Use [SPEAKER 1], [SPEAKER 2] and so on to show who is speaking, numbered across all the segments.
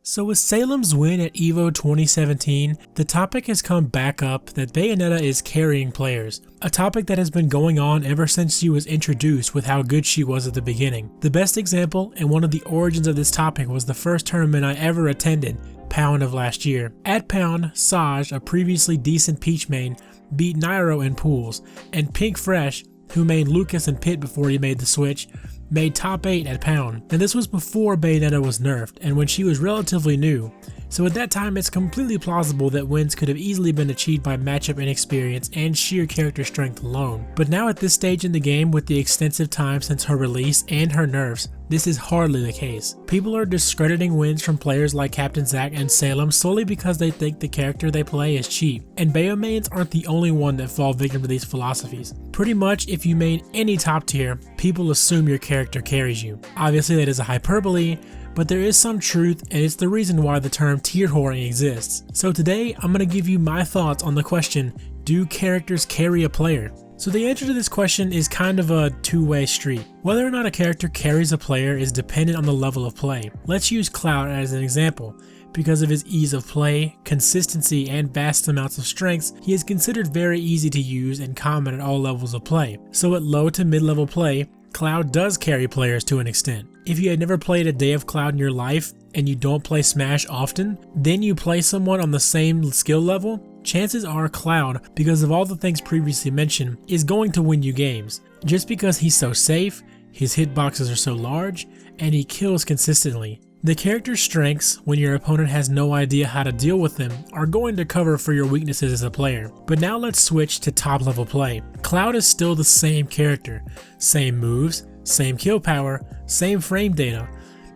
[SPEAKER 1] So with Salem's win at EVO 2017, the topic has come back up that Bayonetta is carrying players, a topic that has been going on ever since she was introduced with how good she was at the beginning. The best example and one of the origins of this topic was the first tournament I ever attended, Pound of last year. At Pound, Saj, a previously decent Peach main, beat Nairo in pools, and Pink Fresh, who made Lucas and Pit before he made the switch, made top 8 at Pound. And this was before Bayonetta was nerfed and when she was relatively new, so at that time it's completely plausible that wins could have easily been achieved by matchup inexperience and sheer character strength alone. But now at this stage in the game, with the extensive time since her release and her nerfs, this is hardly the case. People are discrediting wins from players like Captain Zack and Salem solely because they think the character they play is cheap, and Bayo mains aren't the only one that fall victim to these philosophies. Pretty much if you main any top tier, people assume your character carries you. Obviously that is a hyperbole, but there is some truth, and it's the reason why the term tier whoring exists. So today I'm going to give you my thoughts on the question, do characters carry a player? So the answer to this question is kind of a two-way street. Whether or not a character carries a player is dependent on the level of play. Let's use Cloud as an example. Because of his ease of play, consistency, and vast amounts of strengths, he is considered very easy to use and common at all levels of play. So at low to mid-level play, Cloud does carry players to an extent. If you had never played a day of Cloud in your life, and you don't play Smash often, then you play someone on the same skill level, chances are Cloud, because of all the things previously mentioned, is going to win you games. Just because he's so safe, his hitboxes are so large, and he kills consistently. The character's strengths, when your opponent has no idea how to deal with them, are going to cover for your weaknesses as a player. But now let's switch to top level play. Cloud is still the same character, same moves, same kill power, same frame data,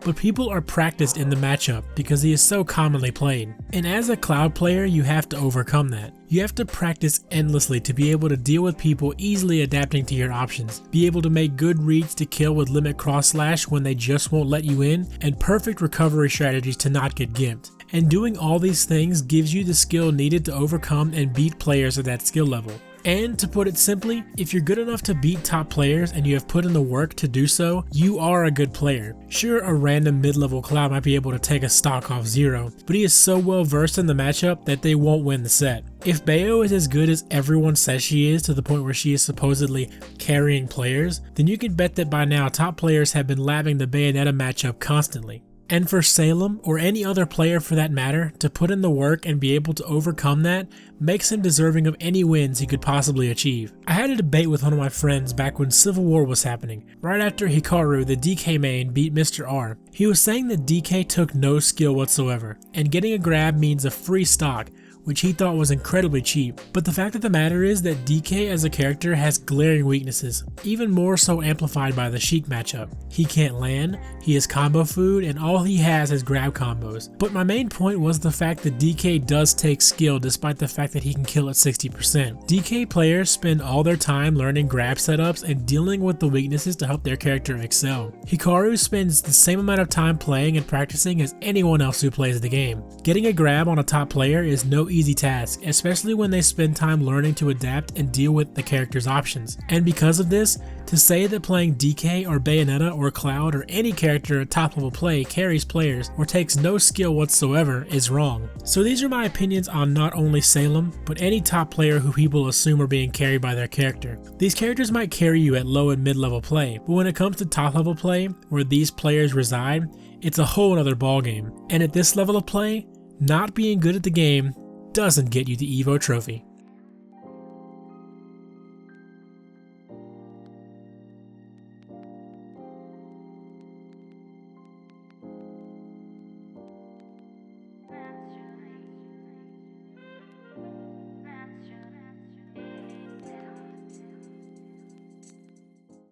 [SPEAKER 1] but people are practiced in the matchup because he is so commonly played. And as a Cloud player, you have to overcome that. You have to practice endlessly to be able to deal with people easily adapting to your options, be able to make good reads to kill with limit cross slash when they just won't let you in, and perfect recovery strategies to not get gimped. And doing all these things gives you the skill needed to overcome and beat players at that skill level. And to put it simply, if you're good enough to beat top players and you have put in the work to do so, you are a good player. Sure, a random mid-level Cloud might be able to take a stock off 0, but he is so well versed in the matchup that they won't win the set. If Bayo is as good as everyone says she is, to the point where she is supposedly carrying players, then you can bet that by now top players have been labbing the Bayonetta matchup constantly. And for Salem, or any other player for that matter, to put in the work and be able to overcome that makes him deserving of any wins he could possibly achieve. I had a debate with one of my friends back when Civil War was happening, right after Hikaru, the DK main, beat Mr. R. He was saying that DK took no skill whatsoever, and getting a grab means a free stock, which he thought was incredibly cheap. But the fact of the matter is that DK as a character has glaring weaknesses, even more so amplified by the Sheik matchup. He can't land, he is combo food, and all he has is grab combos. But my main point was the fact that DK does take skill despite the fact that he can kill at 60%. DK players spend all their time learning grab setups and dealing with the weaknesses to help their character excel. Hikaru spends the same amount of time playing and practicing as anyone else who plays the game. Getting a grab on a top player is no easy task, especially when they spend time learning to adapt and deal with the character's options. And because of this, to say that playing DK or Bayonetta or Cloud or any character at top level play carries players or takes no skill whatsoever is wrong. So these are my opinions on not only Salem, but any top player who people assume are being carried by their character. These characters might carry you at low and mid level play, but when it comes to top level play, where these players reside, it's a whole other ballgame. And at this level of play, not being good at the game doesn't get you the EVO trophy.